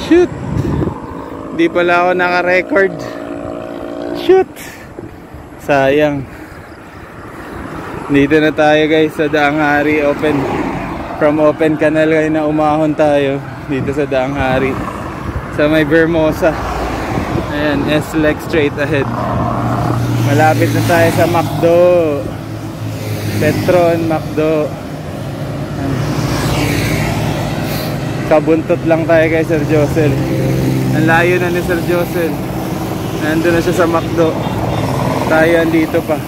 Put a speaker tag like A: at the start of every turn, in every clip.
A: Shoot! Di pala ako naka-record. Shoot! Sayang. Dito na tayo guys sa Daang Hari. From open canal kayo na umahon tayo dito sa Daang Hari sa may Vermosa. Ayan, S-Leg straight ahead. Malapit na tayo sa McDo. Petron McDo. Kabuntot lang tayo kay Sir Josel. Ang layo na ni Sir Josel. Nandun na siya sa McDo. Tayo andito pa.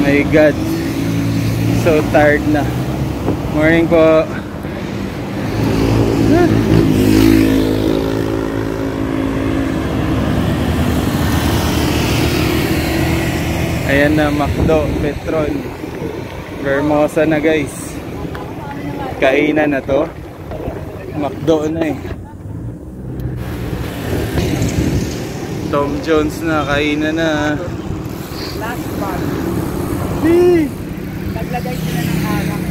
A: My God, so tired na. Morning po. Ayan na, McDo, Petron, Vermosa na guys. Kainan na to. McDo na eh. Tom Jones na, kainan na.
B: Last bar. Naglagay sila ng anak.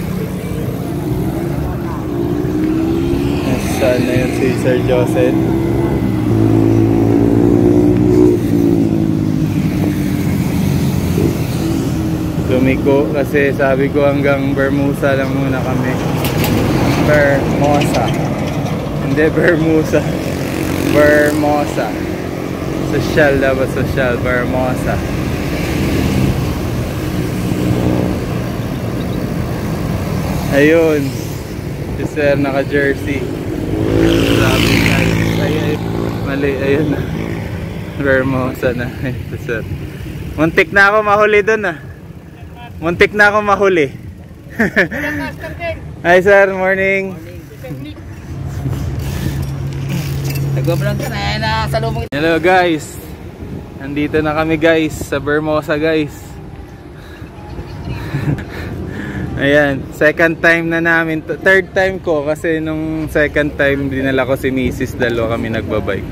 A: Saan na yun si Sir Joseph? Lumiko kasi sabi ko hanggang Vermosa lang muna kami. Vermosa. Hindi Vermosa. Vermosa. Social dapat, social. Vermosa. Ayun, si Sir naka-jersey. Sabi niya, ay, mali, ayun na. Vermosa na, ito Sir. Muntik na ako mahuli dun ah. Muntik na ako mahuli. Hi Sir, morning.
B: Nagbablog ka na sa lumang.
A: Hello guys. Nandito na kami guys sa Vermosa guys. Ayan, second time na namin, third time ko kasi nung second time dinala ko si Mrs. Dalawa kami nagbabike.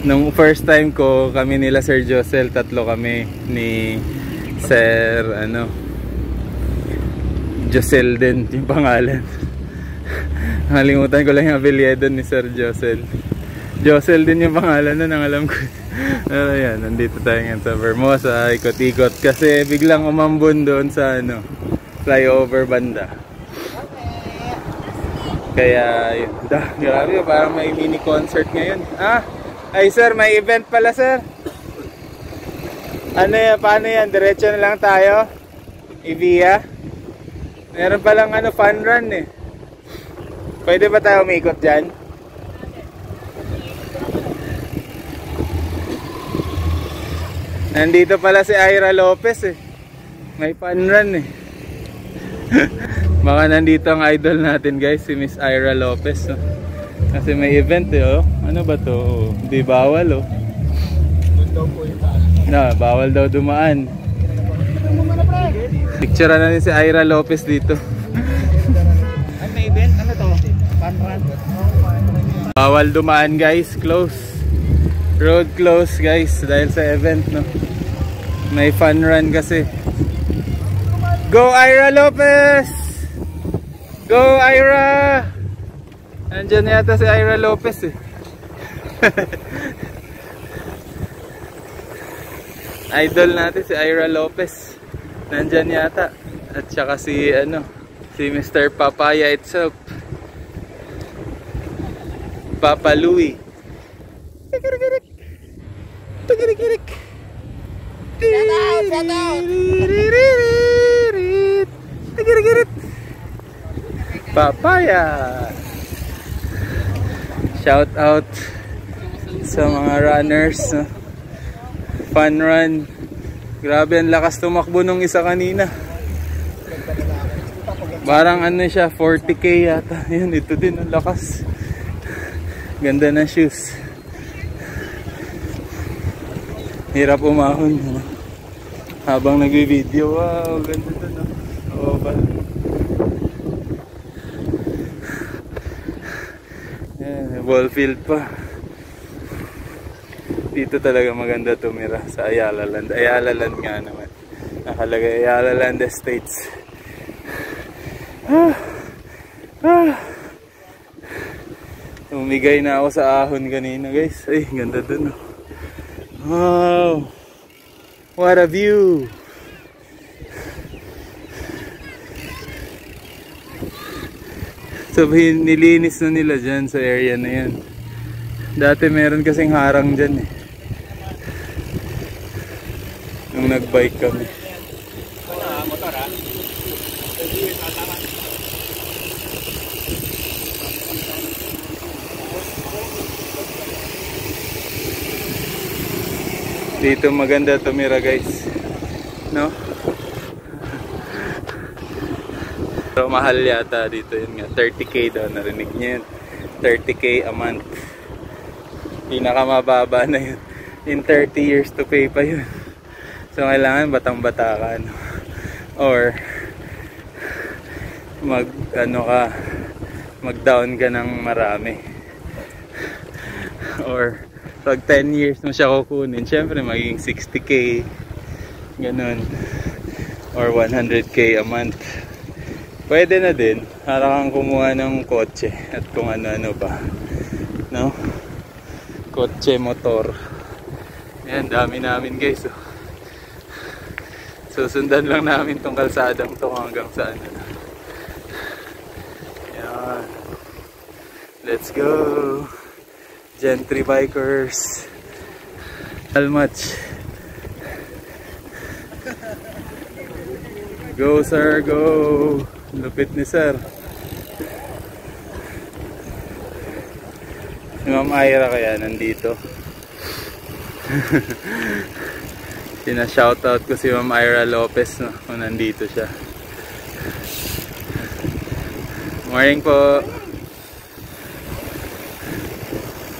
A: Nung first time ko kami nila Sir Josel, tatlo kami ni Sir Josel din yung pangalan. Nakalimutan ko lang yung apelyido ni Sir Josel. Josel din yung pangalan na nang alam ko. Pero ayan, nandito tayo ngayon sa Vermosa, ikot-ikot kasi biglang umambon doon sa flyover banda. Kaya yun. Grabe, parang may mini concert ngayon. Ay sir, may event pala sir. Ano yan, paano yan? Diretso na lang tayo? Ivia? Meron palang fun run eh. Pwede ba tayo umikot dyan? Nandito pala si Ira Lopez eh. May fun run eh. Baka nandito ang idol natin guys, si Miss Ira Lopez no? Kasi may event eh oh. Ano ba to? Hindi bawal oh. Bawal daw dumaan. Picture na rin si Ira Lopez dito.
B: Ay may event? Ano to? Fun run?
A: Bawal dumaan guys, close. Road close guys dahil sa event no. May fun run kasi. Go Ira Lopez! Go Ira! Nandyan yata si Ira Lopez eh. Idol natin si Ira Lopez. Nandyan yata. At saka si Mr. Papaya itself. Papa Louie. Tigirik. Tigirik.
B: Shout out! Shout out!
A: Tigirik. Papaya. Shout out sa mga runners. Fun run. Grabe ang lakas tumakbo nung isa kanina. Parang siya 40k yata. Yun, ito din ang lakas. Ganda ng shoes. Hirap umahon habang nagvi-video. Wow, ganda to no. Ball field pa. Dito talaga maganda tumira sa Ayala Land. Ayala Land nga naman. Nakalagay Ayala Land Estates. Bumigay na ako sa ahon kanina guys. Ay, ganda dun. Wow! What a view! So nilinis na nila dyan sa area na yan. Dati meron kasing harang dyan eh. Nung nagbike kami.
B: Motor ha?
A: Dito maganda tumira guys. No? Pero mahal yata dito yun nga. 30k daw, narinig niyo yun. 30k a month. Pinakamababa na yun. In 30 years to pay pa yun. So kailangan batang-bata ka, no? Or mag-down ka ng marami. Or pag 10 years mo siya kukunin, syempre magiging 60k, ganun. Or 100k a month. Pwede na din, para kang kumuha ng kotse at kung ano-ano pa, no? Kotse, motor. Ayan, dami namin guys, oh. Susundan lang namin tong kalsadang to hanggang saan. Ayan. Let's go! Gentry bikers. How much? Go sir, go! Lupit ni sir. Si Ma'am Ira kaya nandito. Sina-shoutout ko si Ma'am Ira Lopez, no, kung nandito siya. Morning po.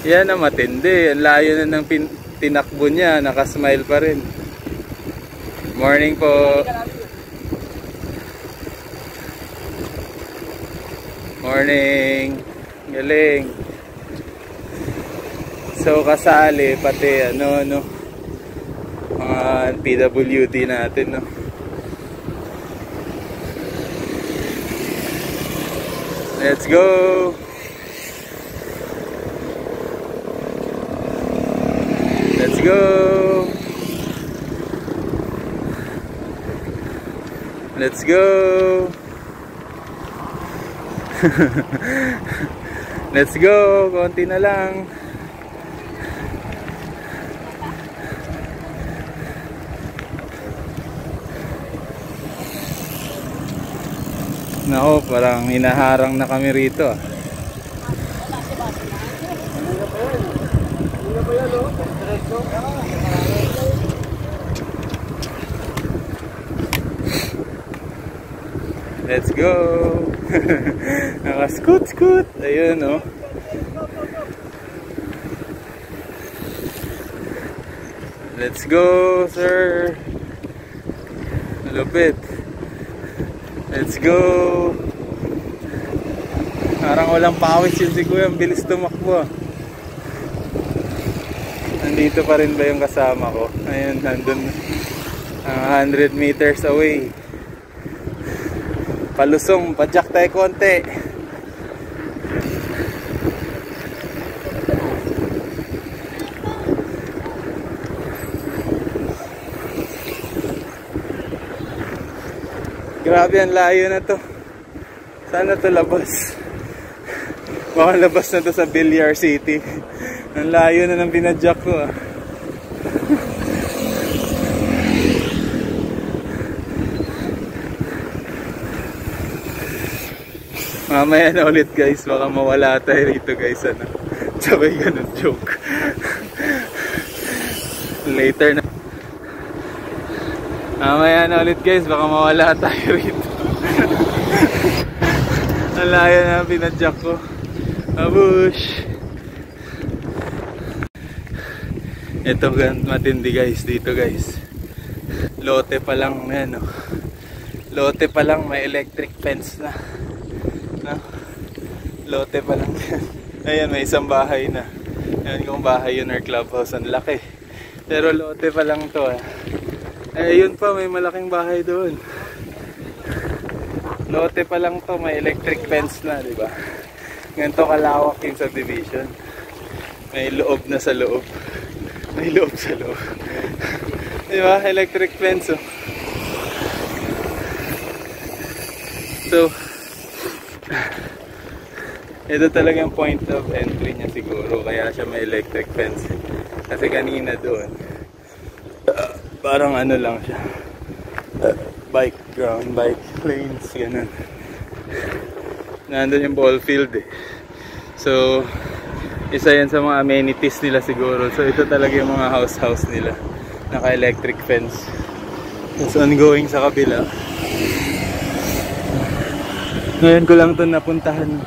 A: Yan na matindi. Ang layo na ng tinakbo niya. Nakasmile pa rin. Morning po. Morning. Galing. So kasali pati ano mga PWD natin, no. Let's go. Let's go. Let's go. Let's go. Konti na lang. Nako, parang hinaharang na kami rito, ah. Let's go. Naka-scoot. Ayun, oh. Let's go, sir. Lupit. Let's go. Parang walang pawis yun si Kuya. Ang bilis tumakbo, ah. Nandito pa rin ba yung kasama ko? Ayun, nandun. 100 meters away. Palusong, padyak tayo konti. Grabe, ang layo na to. Sana to labas. Baka labas na to sa Billiard City. Ang layo na ng pinadyak ko, ah. Mamaya na ulit guys, baka mawala tayo rito guys, ano. Sabay ganun joke. Later na. Mamaya na ulit guys, baka mawala tayo rito. Ang layo na pinadyak ko. Abush. Ito matindi guys, dito guys. Lote pa lang, yan, no. Lote pa lang, may electric fence na. No? Lote pa lang yan. Ayan, may isang bahay na. Ayan kung bahay yun or clubhouse. Ang laki. Pero lote pa lang to, ah. Ayun pa, may malaking bahay doon. Lote pa lang to, may electric fence na, diba? Ganito kalawak yung subdivision. May loob na sa loob. May loob sa loob. Diba? Electric fence, oh. So, ito talaga yung point of entry niya siguro. Kaya siya may electric fence. Kasi kanina doon, parang ano lang siya. Bike ground, bike lanes, ganun. Nandun yung ball field eh. So, isa yan sa mga amenities nila siguro. So, ito talaga yung mga house nila. Naka-electric fence. Tapos ongoing sa kabila. Ngayon ko lang ito napuntahan.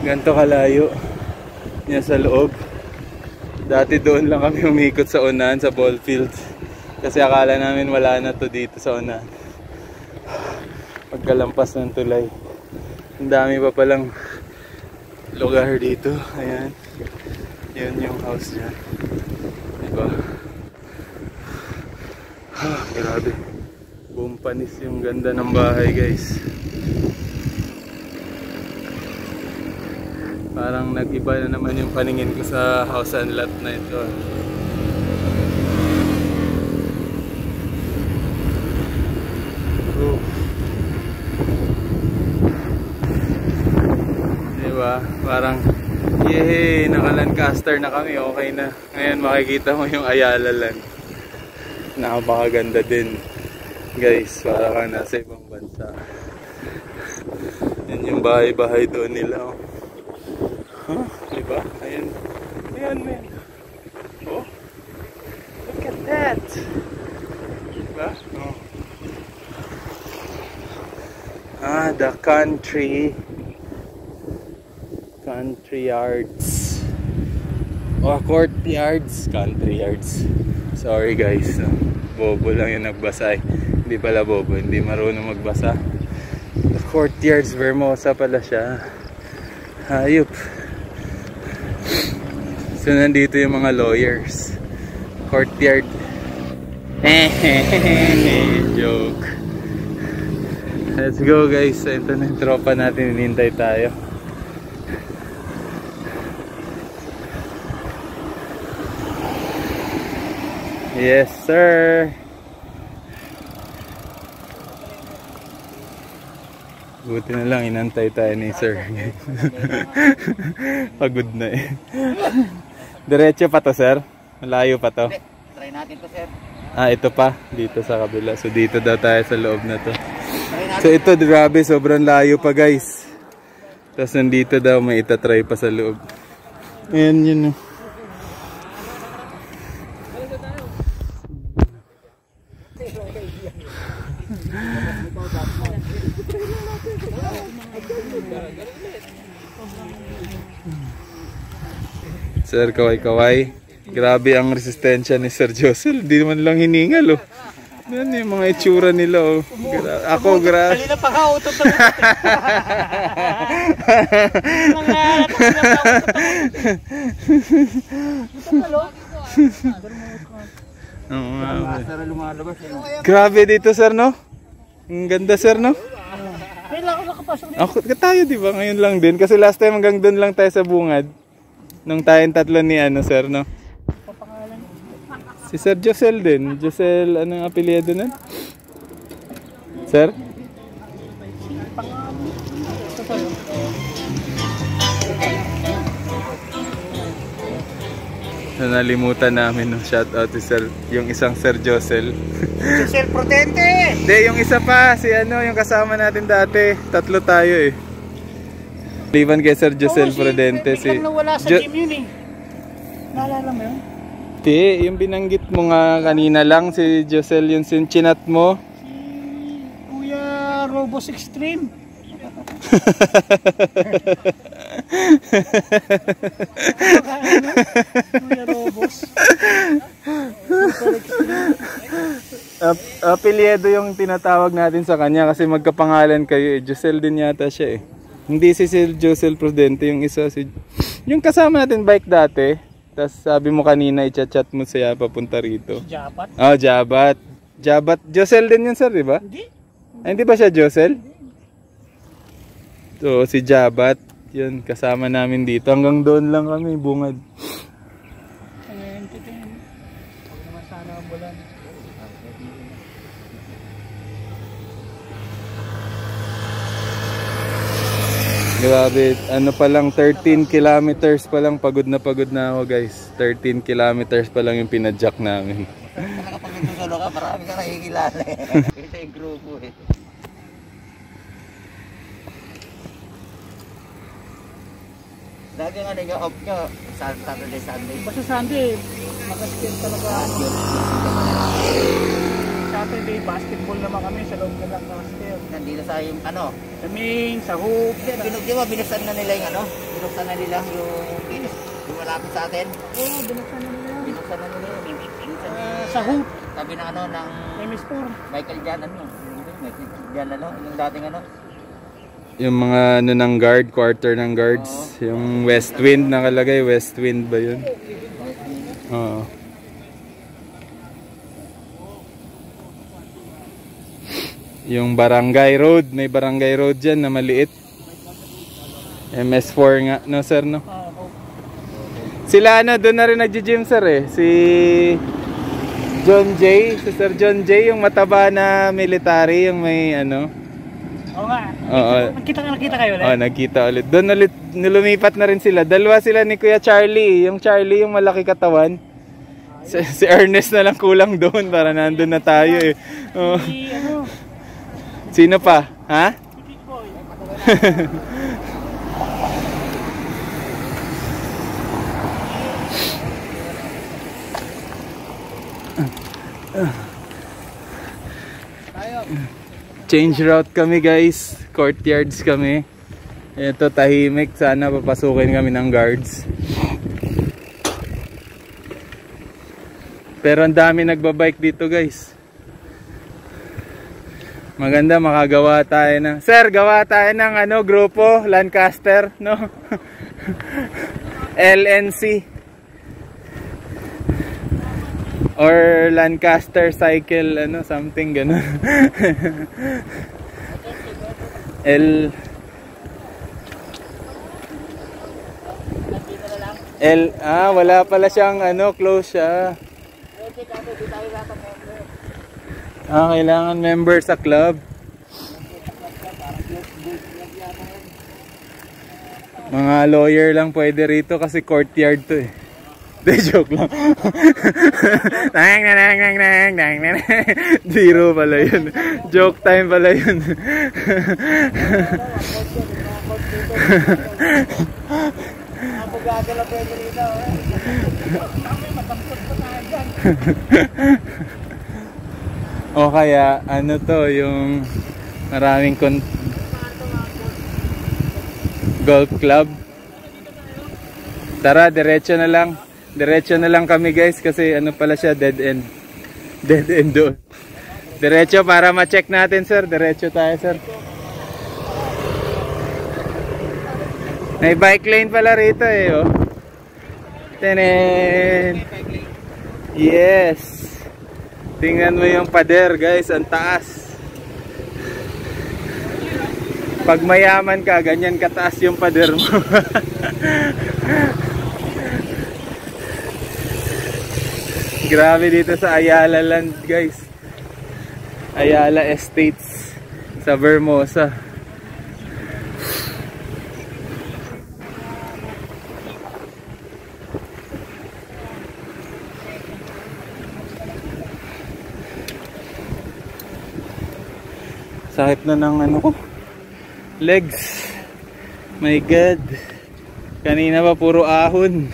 A: Ganito kalayo. Yan sa loob. Dati doon lang kami umikot sa unahan sa ball field. Kasi akala namin wala na to dito sa unahan. Pagkalampas ng tulay. Ang dami pa palang lugar dito. Ayan. Yun yung house niya. Diba? Grabe. Bumpanis yung ganda ng bahay, guys. Parang nag-iba na naman yung paningin ko sa house and lot na ito. Diba? Parang yehey, naka-Lancaster na kami, okay na. Ngayon makikita mo yung Ayala Land. Nakapakaganda din, guys. Para ka nasa ibang bansa. Yan yung bahay-bahay doon nila, oh. Huh? Diba? Ayan. Ayan, man. Oh. Look at that. Diba? Oh. Ah, the country yards. Oh, courtyards. Country yards. Sorry guys. No? Bobo lang yung nagbasa. Hindi pala bobo. Hindi marunong magbasa. The courtyards. Vermosa pala siya. Hayop. So nandito yung mga lawyers. Courtyard. Joke. Let's go guys. Ito na yung tropa natin. Hinintay tayo. Yes sir. Buti na lang inantay tayo ni sir. Pagod na eh. Diretso pa to sir? Malayo pa to?
B: Try natin to sir.
A: Ah, ito pa. Dito sa kabila. So dito daw tayo sa loob na to. So ito grabe, sobrang layo pa guys. Tapos nandito daw may itatry pa sa loob. Ayan yun. Sir, kaway-kaway. Grabe ang resistensya ni Sir Josel. Hindi naman lang hiningal, oh. Yan yung mga itsura nila, oh. Ako, grabe.
B: Kanina pa ka, utot na
A: grabe dito, sir, no? Ang ganda, sir, no? Ako, tayo, di ba? Ngayon lang din. Kasi last time hanggang doon lang tayo sa bungad. Nung tayong tatlo ni ano, sir, no? Si Sir Josel din. Josel, anong apelyido nun? Sir? So, nalimutan namin, no? Shout out to Sir, yung isang Sir Josel.
B: Josel Prudente!
A: Hindi, yung isa pa, si ano, yung kasama natin dati. Tatlo tayo eh. Liban kay Sir Josel Prudente.
B: Si nawala sa gym yun eh. Naalala mo yun?
A: Hindi, yung binanggit mo nga kanina lang, si Josel yung chinat mo.
B: Si Kuya Robos Extreme. Kuya Robos.
A: Apelyido yung tinatawag natin sa kanya kasi magkapangalan kayo eh. Josel din yata siya eh. Hindi si Sir Josel Prudente, yung isa si... Yung kasama natin bike dati. Tapos sabi mo kanina i-chat mo siya papunta rito.
B: Jabat?
A: Oh, Jabat. Jabat. Josel din yun sir, di ba?
B: Hindi.
A: Ay, hindi ba siya Josel? So, si Jabat. Yun, kasama namin dito. Hanggang doon lang kami, bungad. Grabe, ano pa lang, 13 kilometers pa lang, pagod na ako guys. 13 kilometers pa lang yung pinadjak namin.
B: Kapag nagsusulo ka, marami ka nakikilala eh. Ito yung grupo eh. Lagi nga nag-off nyo, Saturday, Sunday.
C: Basta Sunday, mag-skate talaga. Saturday, basketball naman kami sa loob ng basket.
B: Nandito sa yung ano?
C: Kaming, sa hoop.
B: Di ba binuksan na nila yung ano? Binuksan na nila yung malapit sa atin?
C: Oo, binuksan na nila.
B: Binuksan na nila yung
C: sa hoop.
B: Sabi na ano ng
C: MS4.
B: Michael Janan no? Michael Janan no? Yung dating ano?
A: Yung mga ano ng guard, quarter ng guards. Yung West Wind nakalagay, West Wind ba yun? Oo. Yung Barangay Road, may Barangay Road dyan na maliit. MS4 nga, no sir, no? Sila ano, doon na rin nag-gym sir eh. Si John Jay, si Sir John Jay, yung mataba na military, yung may ano.
C: Oo nga.
A: Oo.
C: Nakita kayo ulit?
A: Oo, nagkita ulit. Doon ulit, nilumipat na rin sila. Dalawa sila ni Kuya Charlie. Yung Charlie, yung malaki katawan. Si Ernest na lang kulang doon para nandun na tayo eh. Oo. Sino pa? Ha?
C: Big Boy.
A: Change route kami guys. Courtyards kami. Ito tahimik. Sana papasukin kami ng guards. Pero ang dami nagbabike dito guys. Maganda makagawa tayo ng... Sir, gawa tayo ng ano, grupo, Lancaster, no? LNC. Or Lancaster cycle, ano, something gano'n. Wala pala siyang ano, close siya. Kailangan member sa club. Mga lawyer lang pwede rito kasi courtyard to eh. De joke lang. Zero pala yun. Joke time pala yun.
C: Abogado lang pwede rito. Matampot pa tayo dyan.
A: O kaya ano to, yung maraming golf club. Tara, diretso na lang. Diretso na lang kami guys kasi ano pala siya, dead end. Dead end doon. Diretso para ma-check natin sir. Diretso tayo sir. May bike lane pala rito eh oh. Tenen. Yes. Tingnan mo yung pader guys, ang taas. Pag mayaman ka, ganyan kataas yung pader mo. Grabe dito sa Ayala Land guys. Ayala Estates sa Vermosa. Sakit na ng ano ko, legs. My God, kanina pa puro ahon,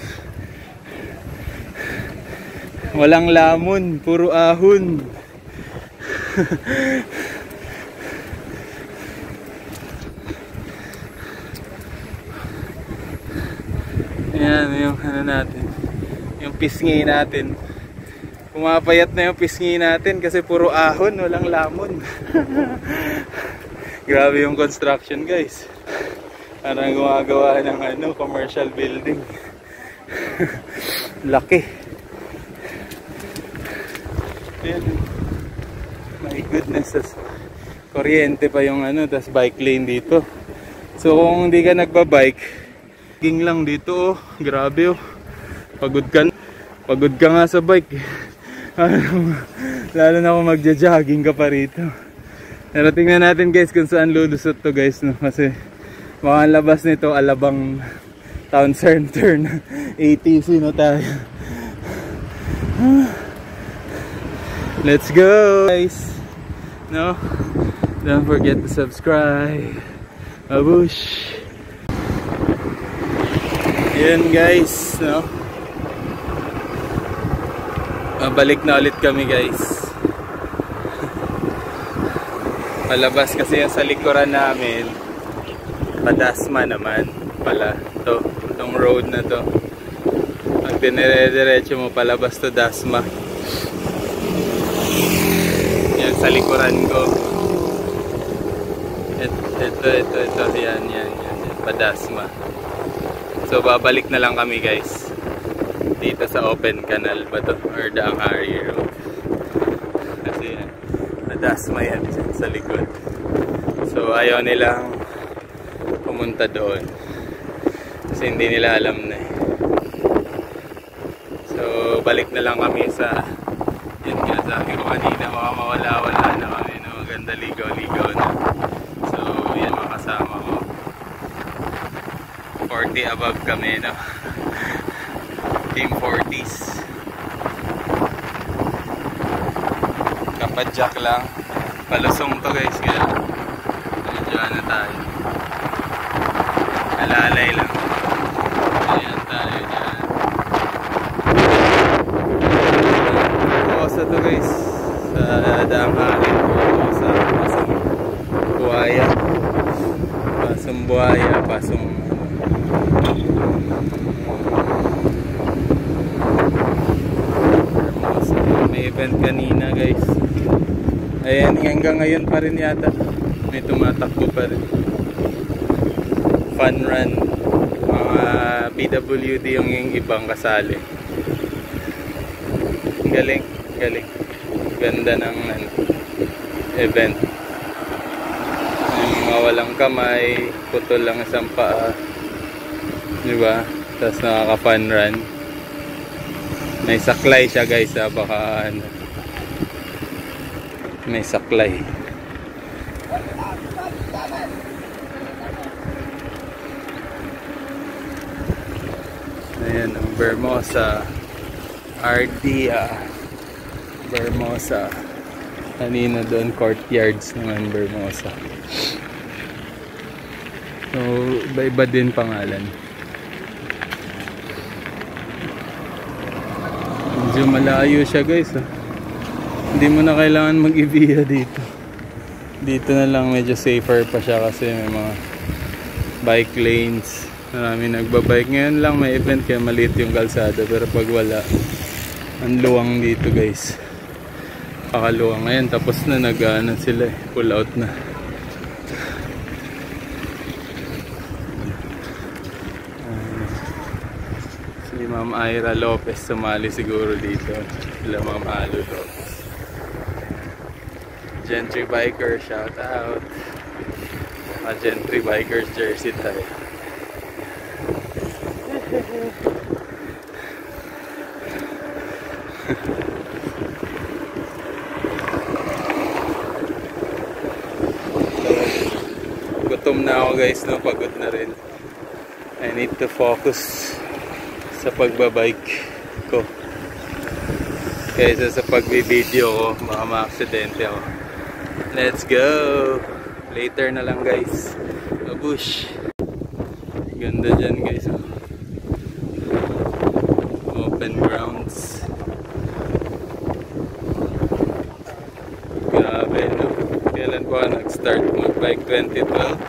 A: walang lamon, puro ahon. Ayan yung ano natin, yung pisngi natin. Pumapayat na yung pisngi natin kasi puro ahon, walang lamon. Grabe yung construction guys. Parang gumagawa ng ano, commercial building. Laki. Ayan. My goodness. Kuryente pa yung ano, tas bike lane dito. So kung hindi ka nagbabike, ging lang dito oh. Grabe oh. Pagod ka nga sa bike. Lalo na kung magja-jogging ka pa rito. Pero tingnan natin guys kung saan lulusot to guys, no? Kasi baka ang labas nito Alabang Town Center na ATC no tayo. Let's go guys. No? Don't forget to subscribe. Babush. Yan guys, no? Balik na ulit kami guys. Palabas kasi yung sa likuran namin. Padasma naman pala to, itong road na to. Pag dinire-diretso mo palabas to Dasma. Yan sa likuran ko. Ito yan Padasma. So babalik na lang kami guys dito sa open canal ba to or Daang Hari Road. Kasi yan Padasma yan sa likod. So ayaw nilang pumunta doon kasi hindi nila alam na eh. So balik na lang kami sa yun nga sabi ko kanina, baka mawala-wala na kami na maganda ligaw-ligaw na. So yan mga kasama ko, 40 above kami no. Team 40s. Kapadjak lang, palusong to guys, kaya medyo ano tayo, alalay lang. Ayan tayo dyan. Pusa to guys sa Daang Hari. Pusa, pasong buhaya. Pasong buhaya, pasong may event kanina guys. Ayan, hanggang ngayon pa rin yata may tumatakbo pa rin. Fun run, mga PWD yung ibang kasali. Galing ganda ng event. Yung mga walang kamay, putol lang isang paa, diba? Tapos nakaka-fun run. May saklay siya guys, baka ano, may saklay. Ayan ang Vermosa Ardia Vermosa. Kanina doon courtyards naman Vermosa. So iba-iba din pangalan. Medyo malayo siya guys oh. Hindi mo na kailangan mag-ibiya dito. Dito na lang medyo safer pa siya kasi may mga bike lanes. Marami nagbabike. Ngayon lang may event kaya maliit yung kalsada. Pero pag wala, ang luwang dito guys. Pakaluwang. Ngayon tapos na nag-ano sila eh. Pull out na. Si Ma'am Ira Lopez sumali siguro dito. Sila Ma'am Alu Lopez. Gentry Biker, shout out. Mga Gentry Bikers jersey tayo. Gutom na ako guys, no? Pagod na rin. I need to focus sa pagbabike ko kaysa sa pagbibideo ko, baka ma-aksidente ako. Let's go! Later na lang guys. Babush! Ganda dyan guys. Open grounds. Grabe no? Kailan ko nag-start mag-bike? 2012,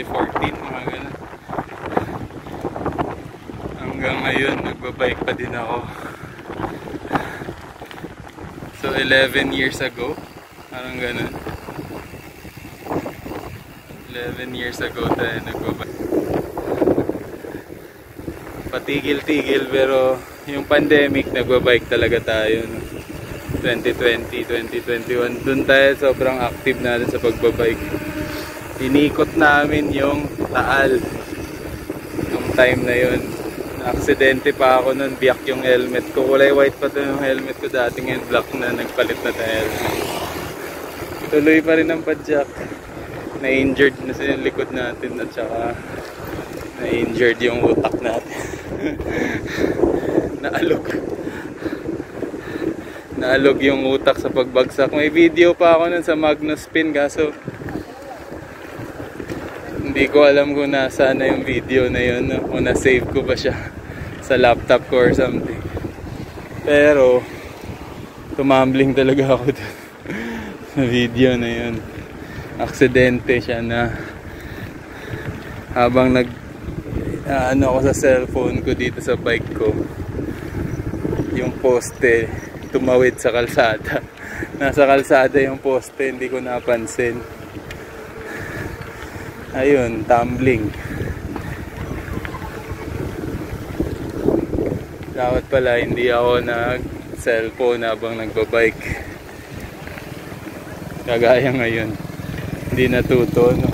A: 2014, mga ganun. Hanggang ngayon nagbabike pa din ako. So 11 years ago, parang ganun. 11 years ago tayo nagbabike. Patigil-tigil pero yung pandemic nagbabike talaga tayo no? 2020, 2021 dun tayo sobrang active natin sa pagbabike. Inikot namin yung Taal nung time na yun. Aksidente pa ako nun, biyak yung helmet ko. Kulay white pa to yung helmet ko dati, ngayon black na, nagpalit na tayo helmet. Tuloy pa rin ang padjak. Na-injured na sa likod natin at saka na-injured yung utak natin. Naalog yung utak sa pagbagsak. May video pa ako nun sa Magnus Pin, kaso hindi ko alam kung nasaan na yung video na yun, no? O na-save ko ba siya sa laptop ko or something. Pero tumambling talaga ako dun sa video na yun. Aksidente siya na habang ano ako sa cellphone ko dito sa bike ko, yung poste tumawid sa kalsada. Nasa kalsada yung poste, hindi ko napansin. Ayun, tumbling. Dapat pala hindi ako nag-cellphone habang nagbabike. Kagaya ngayon, hindi natuto, no?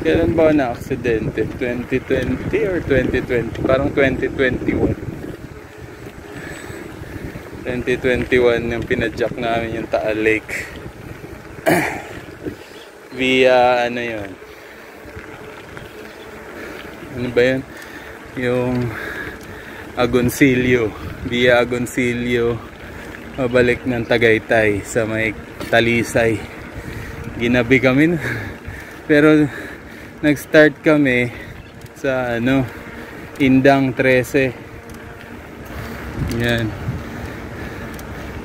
A: Kailan ba na aksidente? 2020 or 2020? Parang 2021. 2021 yung pinadjak namin yung Taal Lake. Via ano yun? Ano ba yun? Yung Agoncillo. Via Agoncillo pabalik ng Tagaytay sa may Talisay. Ginabi kami pero nag-start kami sa ano, Indang 13. Yan,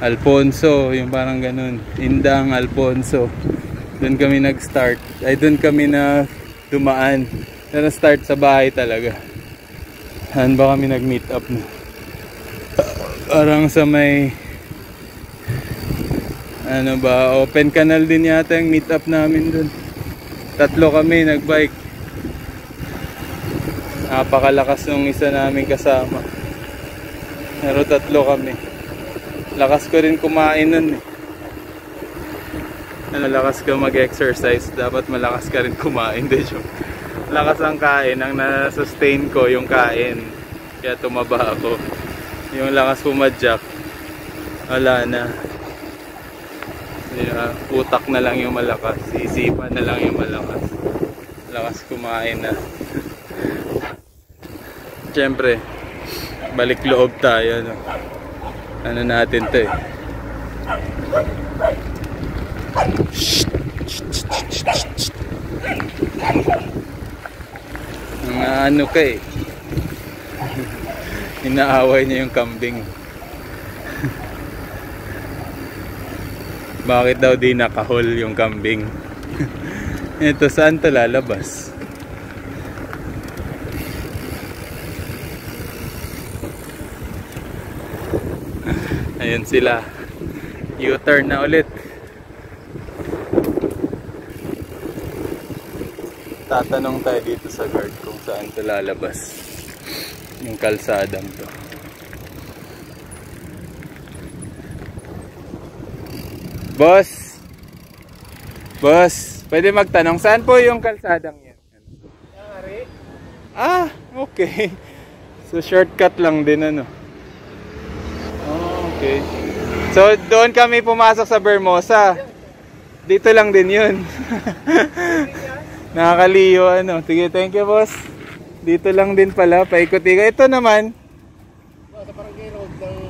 A: Alfonso, yung parang ganun, Indang Alfonso. Doon kami nag-start. Ay, doon kami na dumaan. Pero start sa bahay talaga. Saan ba kami nag-meet up na? Parang sa may ano ba, open canal din yata yung meet up namin doon. 3 kami nag-bike. Napakalakas nung isa namin kasama. Pero 3 kami. Lakas ko rin kumain nun eh. Malakas ka mag-exercise, dapat malakas ka rin kumain. Lakas ang kain, ang na-sustain ko yung kain, kaya tumaba ako. Yung lakas pumadjak, wala na. Utak na lang yung malakas, isipan na lang yung malakas. Lakas kumain na. Siyempre, balik loob tayo, no? Ano natin to eh. Ano ka eh. Inaaway niya yung kambing. Bakit daw di nakahol yung kambing? Ito, saan to lalabas? Ayun sila. U-turn na ulit. Tatanong tayo dito sa guard kung saan ito lalabas yung kalsadang to. Boss, pwede magtanong saan po yung kalsadang yan? Ah, okay. So shortcut lang din, ano? Oh, okay. So doon kami pumasok sa Vermosa. Dito lang din yun. Nakakaliyo, ano. Sige, thank you, boss. Dito lang din pala, paikot-ikot. Ito naman
C: sa Barangay Road ng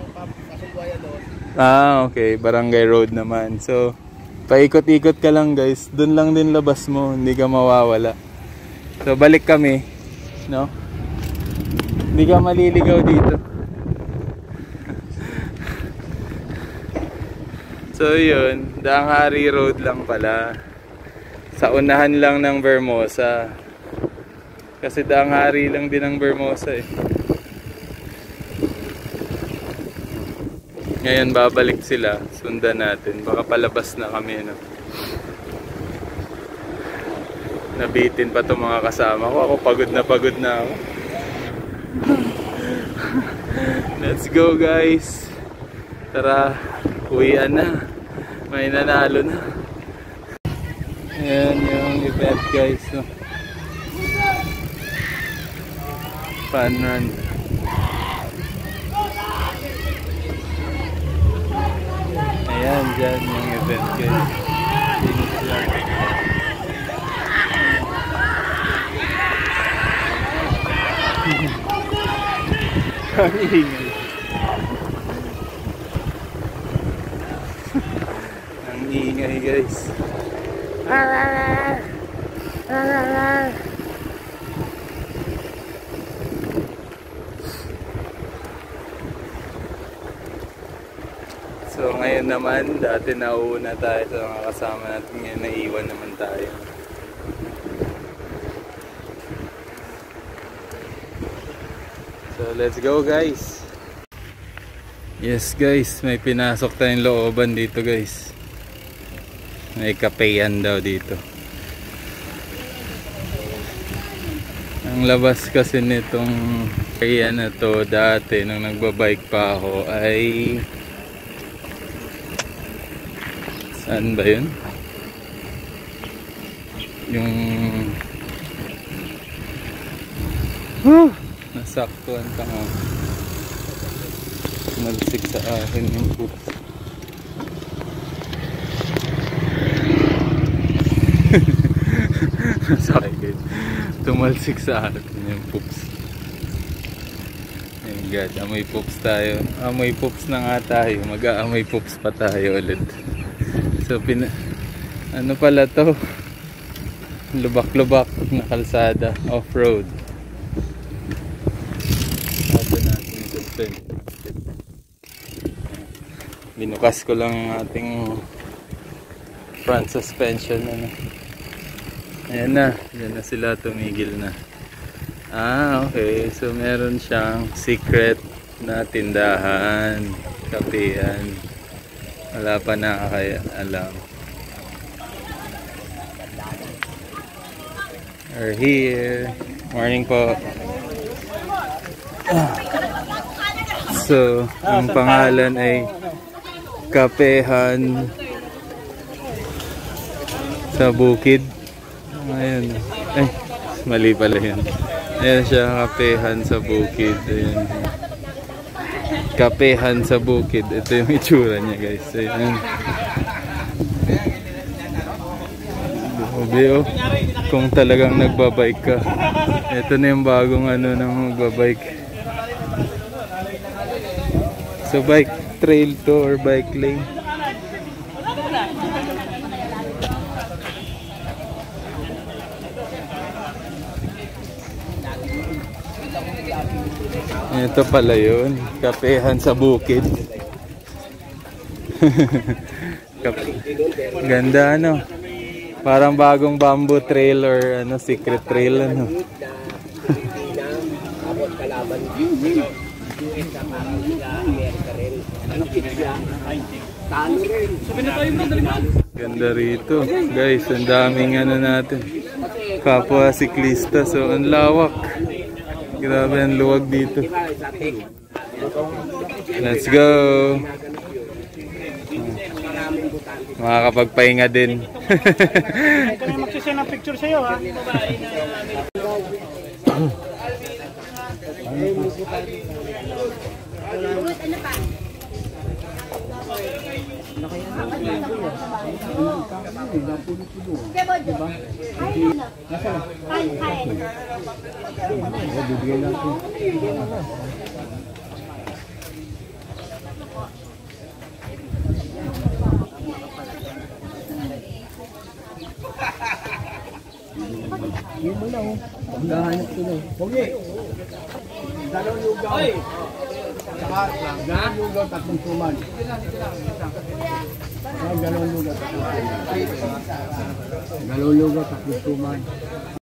C: Kasumbuaya doon.
A: ah, okay, Barangay Road naman. So paikot-ikot ka lang, guys. Doon lang din labas mo, hindi ka mawawala. So balik kami, no? Hindi ka maliligaw dito. So yun, Danghari Road lang pala. Sa unahan lang ng Vermosa. Kasi Danghari lang din ang Vermosa eh. Ngayon babalik sila, sundan natin. Baka palabas na kami, no? Nabitin pa itong mga kasama ko. Ako pagod na ako. Let's go, guys. Tara, uwian na. May nanalo na. Ayan yung event guys, no? Fun run. Ayan, dyan yung event guys. Finish lang. Ang ingay. Ang ingay guys. So ngayon naman, dati nauuna tayo sa mga kasama natin, ngayon naiwan naman tayo. So let's go guys. Yes guys, may pinasok tayong looban dito guys. May kapeyan daw dito. Ang labas kasi nitong kaya na to dati nung nagbabike pa ako ay saan ba yun? Yung nasaktuan ka nga. Malsik sa akin yung poops. Sorry guys, tumalsik sa akin yung poops. Oh God, amoy poops tayo. Amoy poops na nga tayo, mag-aamoy poops pa tayo ulit. So ano pala to, lubak-lubak na kalsada, off-road. Sabi natin suspension. Binukas ko lang ang ating front suspension. Ayan na, yan na sila, tumigil na. Okay, so meron siyang secret na tindahan, kapehan. Wala pa nakakaalam. We're here. Morning po. So, ang pangalan ay Kapehan sa Bukid. Ayan. Ay, mali pala yun. Ayan siya, Kapehan sa Bukid. Ayan. Kapehan sa Bukid. Ito yung itsura niya guys. Ayan. Grabe oh. Kung talagang nagbabike ka. Ito na yung bagong ano ng magbabike. So bike trail to or bike lane. Ito pala yun, Kapehan sa Bukid. Ganda ano. Parang bagong bamboo trail or ano, secret trail ano. Ganda rito guys, ang daming ano natin, kapwa siklista. So ang lawak, grabe ang luwag dito. Let's go. Makakapagpahinga din.
C: Ito na magsisend ng picture sa'yo ha. Yun mo na oh. Pagdahanap ko na eh. Pogi! Dalawang lugaw. Saka dalawang lugaw, tatlong suman. Dalawang lugaw, tatlong suman. Dalawang lugaw, tatlong suman.